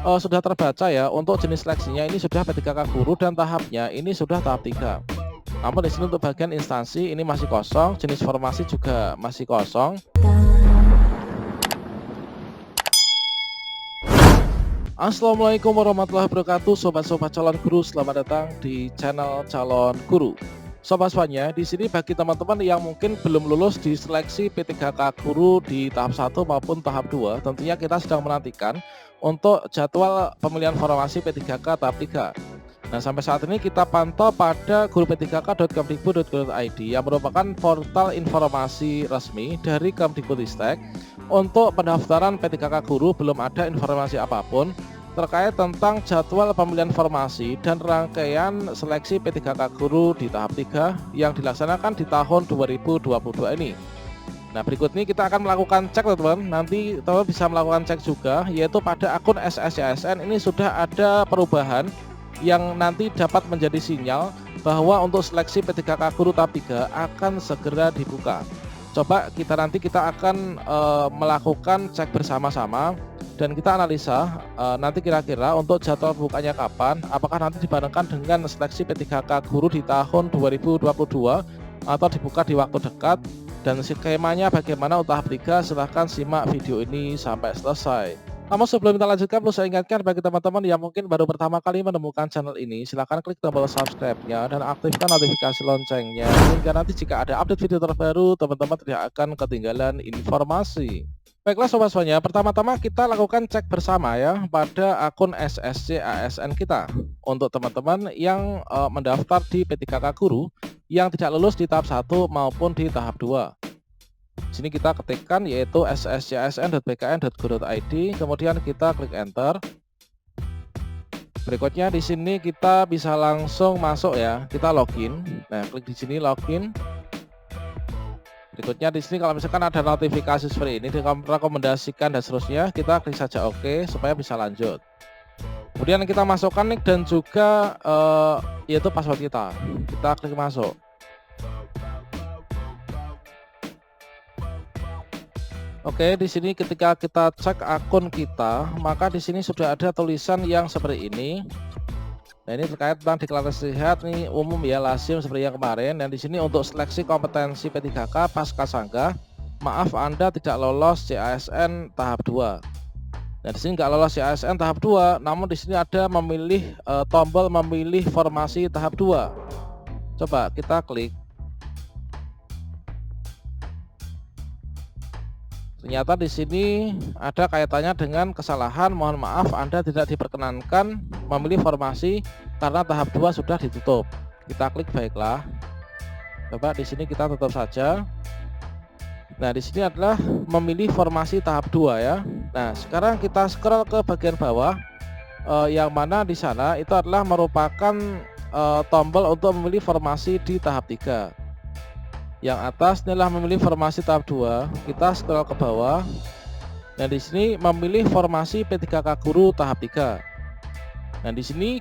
sudah terbaca ya, untuk jenis seleksinya ini sudah P3K guru dan tahapnya ini sudah tahap 3. Namun di sini untuk bagian instansi ini masih kosong, jenis formasi juga masih kosong. Assalamualaikum warahmatullahi wabarakatuh, sobat-sobat calon guru, selamat datang di channel calon guru. Sobat semuanya, di sini bagi teman-teman yang mungkin belum lulus di seleksi P3K guru di tahap 1 maupun tahap 2, tentunya kita sedang menantikan untuk jadwal pemilihan formasi P3K tahap 3. Nah, sampai saat ini kita pantau pada guru-p3k.kemdikbud.go.id yang merupakan portal informasi resmi dari Kemdikbudristek. Untuk pendaftaran P3K guru belum ada informasi apapun terkait tentang jadwal pemilihan formasi dan rangkaian seleksi P3K guru di tahap 3 yang dilaksanakan di tahun 2022 ini. Nah, berikut ini kita akan melakukan cek teman-teman. Nanti teman-teman bisa melakukan cek juga, yaitu pada akun SSCASN ini sudah ada perubahan yang nanti dapat menjadi sinyal bahwa untuk seleksi P3K guru tahap 3 akan segera dibuka. Coba nanti kita akan melakukan cek bersama-sama dan kita analisa nanti kira-kira untuk jadwal bukanya kapan, apakah nanti dibarengkan dengan seleksi P3K guru di tahun 2022 atau dibuka di waktu dekat, dan skemanya bagaimana untuk tahap 3 silahkan simak video ini sampai selesai. Namun sebelum kita lanjutkan, perlu saya ingatkan bagi teman-teman yang mungkin baru pertama kali menemukan channel ini, silahkan klik tombol subscribe-nya dan aktifkan notifikasi loncengnya, sehingga nanti jika ada update video terbaru, teman-teman tidak akan ketinggalan informasi. Baiklah sobat semuanya, pertama-tama kita lakukan cek bersama ya pada akun SSCASN kita. Untuk teman-teman yang mendaftar di P3K guru yang tidak lulus di tahap 1 maupun di tahap 2. Di sini kita ketikkan yaitu sscsn.bkn.go.id, kemudian kita klik enter. Berikutnya di sini kita bisa langsung masuk ya, kita login. Nah, klik di sini login. Berikutnya di sini kalau misalkan ada notifikasi seperti ini, direkomendasikan dan seterusnya, kita klik saja OK supaya bisa lanjut. Kemudian kita masukkan nick dan juga yaitu password kita. Kita klik masuk. Oke, di sini ketika kita cek akun kita, maka di sini sudah ada tulisan yang seperti ini. Nah, ini terkait tentang deklarasi sehat nih umum ya, lazim seperti yang kemarin. Dan di sini untuk seleksi kompetensi P3K pasca sanggah, maaf Anda tidak lolos CASN tahap 2. Nah, di sini nggak lolos CASN tahap 2, namun di sini ada memilih tombol memilih formasi tahap 2. Coba kita klik. Ternyata di sini ada kaitannya dengan kesalahan, mohon maaf Anda tidak diperkenankan memilih formasi karena tahap 2 sudah ditutup. Kita klik baiklah. Coba di sini kita tutup saja. Nah, di sini adalah memilih formasi tahap 2 ya. Nah, sekarang kita scroll ke bagian bawah, yang mana di sana itu adalah merupakan tombol untuk memilih formasi di tahap 3. Yang atas inilah memilih formasi tahap 2. Kita scroll ke bawah. Nah, di sini memilih formasi P3K guru tahap 3. Nah, di sini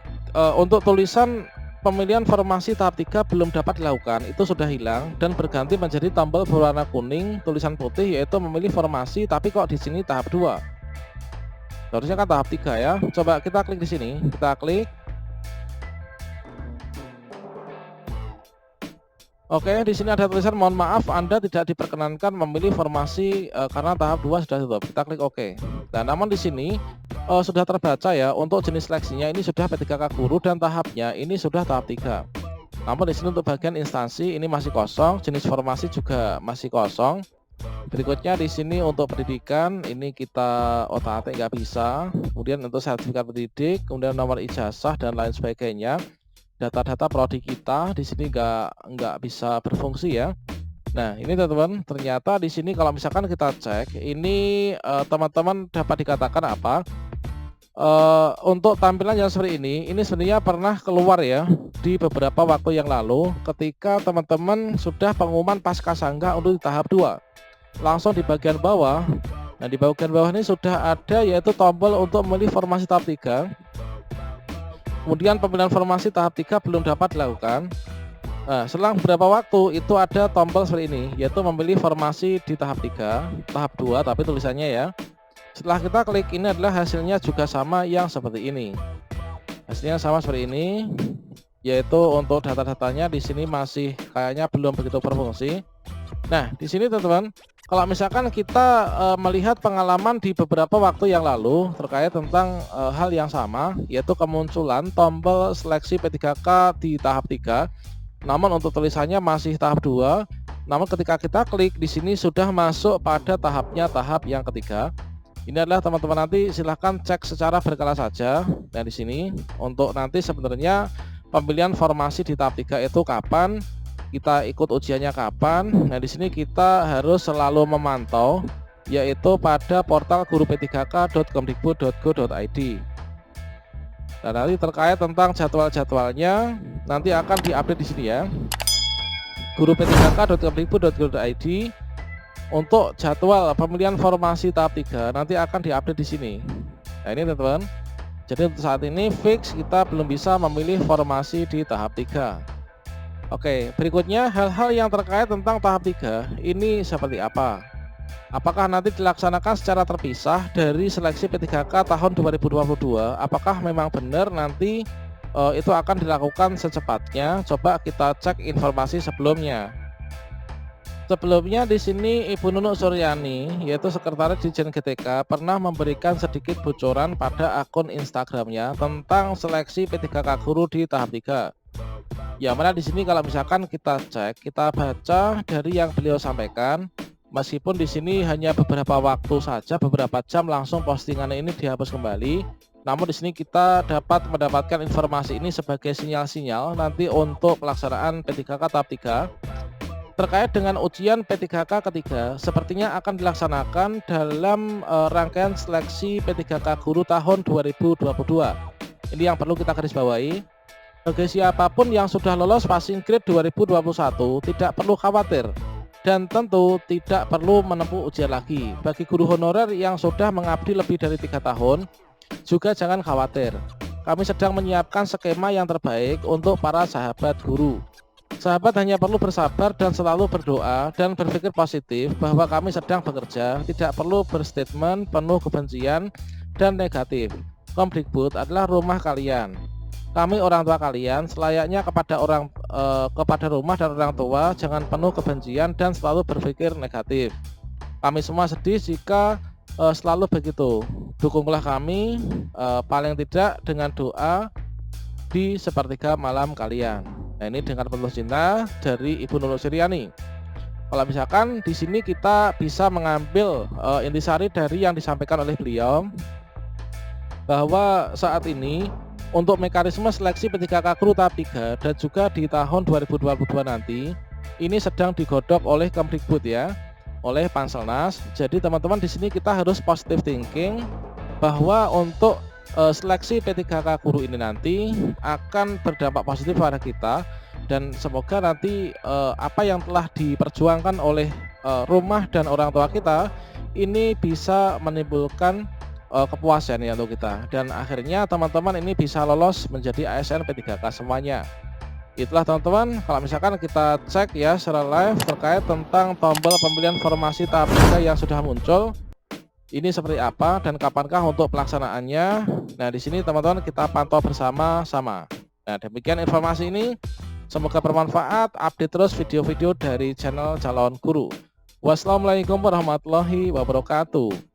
untuk tulisan pemilihan formasi tahap 3 belum dapat dilakukan, itu sudah hilang dan berganti menjadi tombol berwarna kuning tulisan putih yaitu memilih formasi, tapi kok di sini tahap 2. Harusnya kan tahap 3 ya. Coba kita klik di sini. Kita klik. Oke, di sini ada tulisan mohon maaf Anda tidak diperkenankan memilih formasi karena tahap 2 sudah tutup. Kita klik OK. Nah, namun di sini sudah terbaca ya, untuk jenis seleksinya ini sudah P3K guru dan tahapnya ini sudah tahap 3. Namun di sini untuk bagian instansi ini masih kosong, jenis formasi juga masih kosong. Berikutnya di sini untuk pendidikan ini kita otak-atik nggak bisa. Kemudian untuk sertifikat pendidik, kemudian nomor ijazah dan lain sebagainya. Data-data prodi kita di sini nggak bisa berfungsi ya. Nah, ini teman-teman, ternyata di sini kalau misalkan kita cek, ini teman-teman dapat dikatakan apa? Untuk tampilan yang seperti ini sebenarnya pernah keluar ya di beberapa waktu yang lalu ketika teman-teman sudah pengumuman pasca sanggah untuk di tahap 2. Langsung di bagian bawah. Nah, di bagian bawah ini sudah ada yaitu tombol untuk memilih formasi tahap 3. Kemudian pemilihan formasi tahap 3 belum dapat dilakukan. Nah, selang beberapa waktu itu ada tombol seperti ini, yaitu memilih formasi di tahap 3, tahap 2 tapi tulisannya ya. Setelah kita klik, ini adalah hasilnya juga sama yang seperti ini. Hasilnya sama seperti ini, yaitu untuk data-datanya di sini masih kayaknya belum begitu berfungsi. Nah, di sini teman-teman, kalau misalkan kita melihat pengalaman di beberapa waktu yang lalu terkait tentang hal yang sama, yaitu kemunculan tombol seleksi P3K di tahap 3, namun untuk tulisannya masih tahap 2. Namun ketika kita klik di sini sudah masuk pada tahap yang ketiga. Ini adalah teman-teman nanti silahkan cek secara berkala saja. Nah, di sini untuk nanti sebenarnya pemilihan formasi di tahap 3 itu kapan, kita ikut ujiannya kapan. Nah, di sini kita harus selalu memantau, yaitu pada portal guru-p3k.kemdikbud.go.id. Dan nanti terkait tentang jadwal-jadwalnya nanti akan diupdate di sini ya. guru-p3k.kemdikbud.go.id. Untuk jadwal pemilihan formasi tahap 3 nanti akan diupdate di sini. Nah, ini teman-teman. Jadi untuk saat ini fix kita belum bisa memilih formasi di tahap 3. Oke, berikutnya hal-hal yang terkait tentang tahap 3 ini seperti apa? Apakah nanti dilaksanakan secara terpisah dari seleksi P3K tahun 2022? Apakah memang benar nanti itu akan dilakukan secepatnya? Coba kita cek informasi sebelumnya. Sebelumnya di sini Ibu Nunuk Suryani, yaitu Sekretaris Dirjen GTK, pernah memberikan sedikit bocoran pada akun Instagramnya tentang seleksi P3K guru di tahap 3. Yang mana di sini kalau misalkan kita cek, kita baca dari yang beliau sampaikan, meskipun di sini hanya beberapa waktu saja, beberapa jam langsung postingan ini dihapus kembali. Namun di sini kita dapat mendapatkan informasi ini sebagai sinyal-sinyal nanti untuk pelaksanaan P3K tahap 3. Terkait dengan ujian P3K ketiga, sepertinya akan dilaksanakan dalam rangkaian seleksi P3K guru tahun 2022. Ini yang perlu kita garis bawahi. Bagi siapapun yang sudah lolos passing grade 2021, tidak perlu khawatir dan tentu tidak perlu menempuh ujian lagi. Bagi guru honorer yang sudah mengabdi lebih dari 3 tahun, juga jangan khawatir. Kami sedang menyiapkan skema yang terbaik untuk para sahabat guru. Sahabat hanya perlu bersabar dan selalu berdoa dan berpikir positif bahwa kami sedang bekerja, tidak perlu berstatement penuh kebencian dan negatif. Kemdikbud adalah rumah kalian. Kami orang tua kalian, selayaknya kepada rumah dan orang tua jangan penuh kebencian dan selalu berpikir negatif. Kami semua sedih jika selalu begitu. Dukunglah kami paling tidak dengan doa di sepertiga malam kalian. Nah, ini dengan penuh cinta dari Ibu Nunuk Suryani. Kalau misalkan di sini kita bisa mengambil intisari dari yang disampaikan oleh beliau, bahwa saat ini untuk mekanisme seleksi P3K guru tahap 3 dan juga di tahun 2022 nanti ini sedang digodok oleh Kemdikbud ya, oleh Panselnas. Jadi teman-teman di sini kita harus positive thinking bahwa untuk seleksi P3K guru ini nanti akan berdampak positif pada kita, dan semoga nanti apa yang telah diperjuangkan oleh rumah dan orang tua kita ini bisa menimbulkan kepuasan ya untuk kita, dan akhirnya teman-teman ini bisa lolos menjadi ASN P3K semuanya. Itulah teman-teman, kalau misalkan kita cek ya secara live terkait tentang tombol pemilihan formasi tahap 3 yang sudah muncul. Ini seperti apa dan kapankah untuk pelaksanaannya? Nah, di sini teman-teman kita pantau bersama-sama. Nah, demikian informasi ini. Semoga bermanfaat. Update terus video-video dari channel Calon Guru. Wassalamualaikum warahmatullahi wabarakatuh.